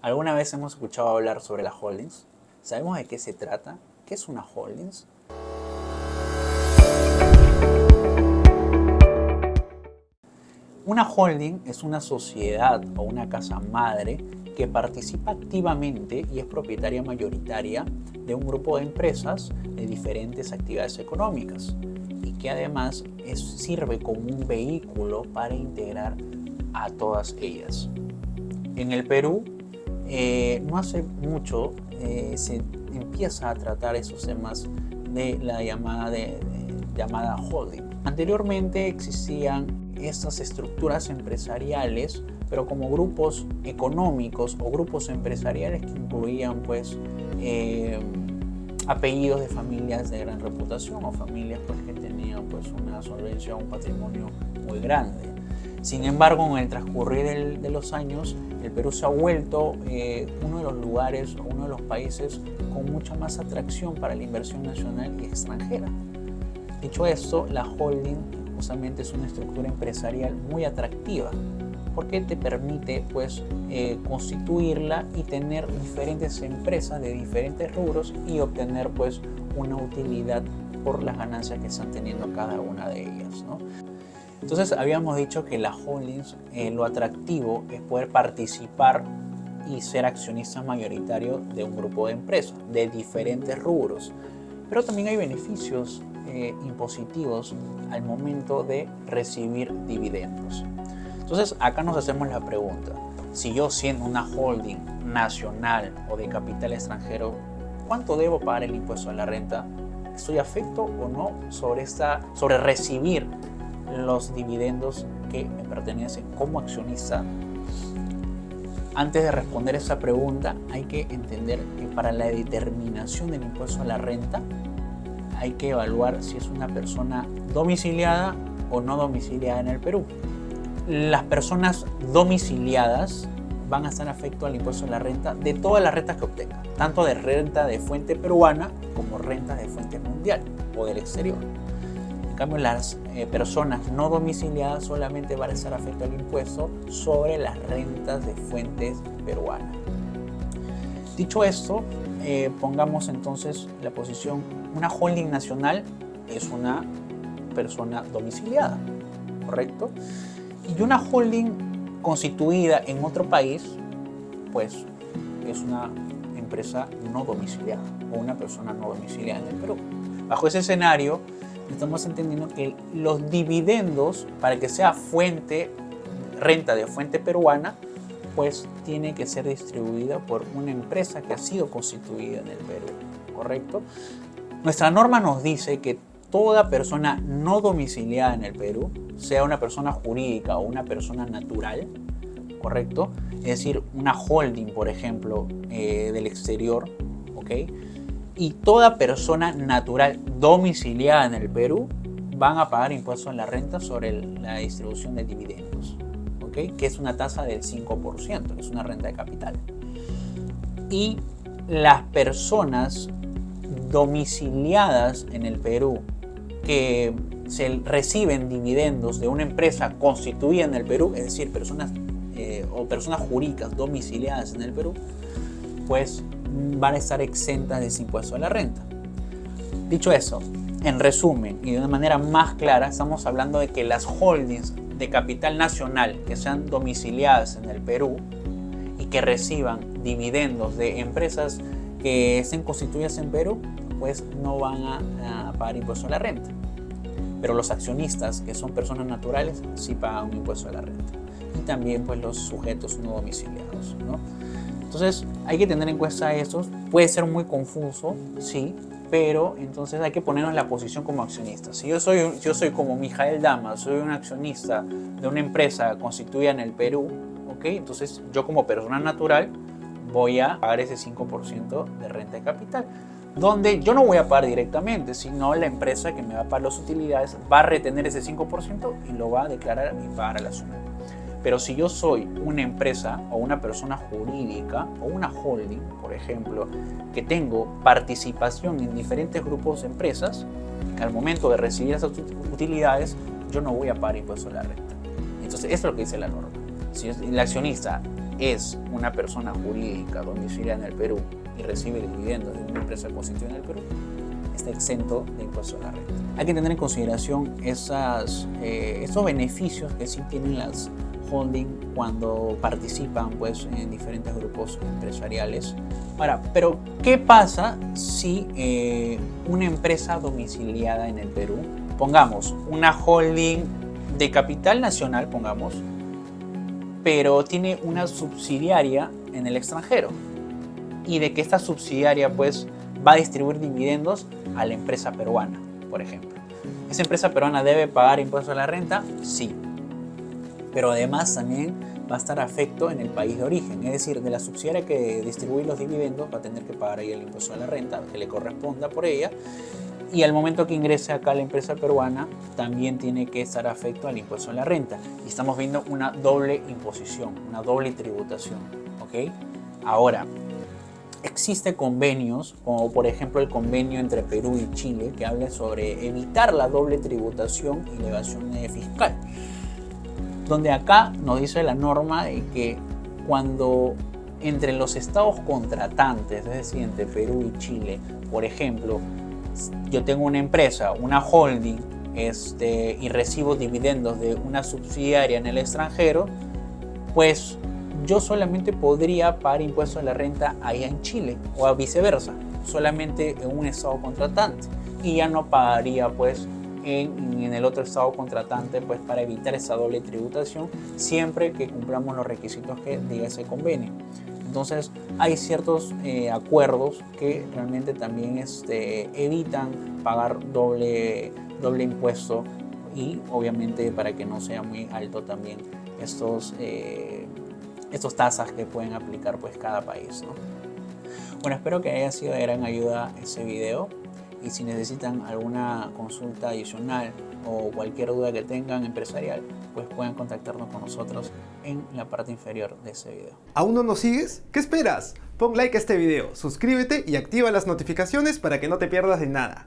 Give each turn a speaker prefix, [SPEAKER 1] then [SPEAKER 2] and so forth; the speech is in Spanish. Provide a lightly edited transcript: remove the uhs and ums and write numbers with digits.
[SPEAKER 1] ¿Alguna vez hemos escuchado hablar sobre las holdings? ¿Sabemos de qué se trata? ¿Qué es una holdings? Una holding es una sociedad o una casa madre que participa activamente y es propietaria mayoritaria de un grupo de empresas de diferentes actividades económicas y que además sirve como un vehículo para integrar a todas ellas. En el Perú, no hace mucho se empieza a tratar esos temas de la llamada holding. Anteriormente existían estas estructuras empresariales, pero como grupos económicos o grupos empresariales que incluían apellidos de familias de gran reputación o familias que tenían una solvencia o un patrimonio muy grande. Sin embargo, en el transcurrir de los años, el Perú se ha vuelto uno de los lugares o uno de los países con mucha más atracción para la inversión nacional y extranjera. Dicho esto, la holding justamente es una estructura empresarial muy atractiva porque te permite constituirla y tener diferentes empresas de diferentes rubros y obtener una utilidad por las ganancias que están teniendo cada una de ellas, ¿no? Entonces habíamos dicho que las holdings, lo atractivo es poder participar y ser accionista mayoritario de un grupo de empresas de diferentes rubros, pero también hay beneficios impositivos al momento de recibir dividendos. Entonces acá nos hacemos la pregunta: si yo, siendo una holding nacional o de capital extranjero, ¿cuánto debo pagar el impuesto a la renta? ¿Estoy afecto o no sobre recibir los dividendos que me pertenecen como accionista? Antes de responder esa pregunta, hay que entender que para la determinación del impuesto a la renta hay que evaluar si es una persona domiciliada o no domiciliada en el Perú. Las personas domiciliadas van a estar afecto al impuesto a la renta de todas las rentas que obtengan, tanto de renta de fuente peruana como rentas de fuente mundial o del exterior. En cambio, las personas no domiciliadas solamente van a estar afecto al impuesto sobre las rentas de fuentes peruanas. Dicho esto, pongamos entonces la posición: una holding nacional es una persona domiciliada, ¿correcto? Y una holding constituida en otro país, es una empresa no domiciliada o una persona no domiciliada en el Perú. Bajo ese escenario, estamos entendiendo que los dividendos, para que sea renta de fuente peruana, tiene que ser distribuida por una empresa que ha sido constituida en el Perú, ¿correcto? Nuestra norma nos dice que toda persona no domiciliada en el Perú, sea una persona jurídica o una persona natural, ¿correcto? Es decir, una holding, por ejemplo, del exterior, ¿ok? Y toda persona natural domiciliada en el Perú van a pagar impuestos en la renta sobre la distribución de dividendos, ¿ok? Que es una tasa del 5%, que es una renta de capital. Y las personas domiciliadas en el Perú que reciben dividendos de una empresa constituida en el Perú, es decir, personas jurídicas domiciliadas en el Perú, van a estar exentas de ese impuesto a la renta. Dicho eso, en resumen y de una manera más clara, estamos hablando de que las holdings de capital nacional que sean domiciliadas en el Perú y que reciban dividendos de empresas que estén constituidas en Perú, no van a pagar impuesto a la renta. Pero los accionistas, que son personas naturales, sí pagan un impuesto a la renta. Y también los sujetos no domiciliados, ¿no? Entonces hay que tener en cuenta esto. Puede ser muy confuso, sí, pero entonces hay que ponernos en la posición como accionistas. Si yo soy como Mijael Dama, soy un accionista de una empresa constituida en el Perú, ¿ok? Entonces yo, como persona natural, voy a pagar ese 5% de renta de capital, donde yo no voy a pagar directamente, sino la empresa que me va a pagar las utilidades va a retener ese 5% y lo va a declarar y pagar a la suma. Pero si yo soy una empresa o una persona jurídica o una holding, por ejemplo, que tengo participación en diferentes grupos de empresas, al momento de recibir esas utilidades, yo no voy a pagar impuesto a la renta. Entonces, eso es lo que dice la norma. Si el accionista es una persona jurídica domiciliada en el Perú y recibe dividendos de una empresa constituida en el Perú, está exento de impuesto a la renta. Hay que tener en consideración esos beneficios que sí tienen las holding cuando participan pues, en diferentes grupos empresariales. Ahora, pero ¿qué pasa si una empresa domiciliada en el Perú, pongamos una holding de capital nacional, pongamos, pero tiene una subsidiaria en el extranjero, y de que esta subsidiaria pues va a distribuir dividendos a la empresa peruana, por ejemplo? ¿Esa empresa peruana debe pagar impuesto a la renta? Sí, pero además también va a estar afecto en el país de origen, es decir, de la subsidiaria que distribuye los dividendos va a tener que pagar ahí el impuesto a la renta que le corresponda por ella, y al momento que ingrese acá la empresa peruana también tiene que estar afecto al impuesto a la renta, y estamos viendo una doble imposición, una doble tributación, ¿ok? Ahora, existen convenios, como por ejemplo el convenio entre Perú y Chile, que habla sobre evitar la doble tributación y la evasión fiscal, donde acá nos dice la norma de que cuando entre los estados contratantes, es decir, entre Perú y Chile, por ejemplo, yo tengo una empresa, una holding, y recibo dividendos de una subsidiaria en el extranjero, pues yo solamente podría pagar impuestos a la renta allá en Chile, o viceversa, solamente en un estado contratante, y ya no pagaría pues en el otro estado contratante, pues para evitar esa doble tributación, siempre que cumplamos los requisitos que diga ese convenio. Entonces hay ciertos acuerdos que realmente también evitan pagar doble impuesto, y obviamente para que no sea muy alto también estos tasas que pueden aplicar pues cada país, ¿no? Bueno, espero que haya sido de gran ayuda ese video, y si necesitan alguna consulta adicional o cualquier duda que tengan empresarial, pues pueden contactarnos con nosotros en la parte inferior de ese video.
[SPEAKER 2] ¿Aún no nos sigues? ¿Qué esperas? Pon like a este video, suscríbete y activa las notificaciones para que no te pierdas de nada.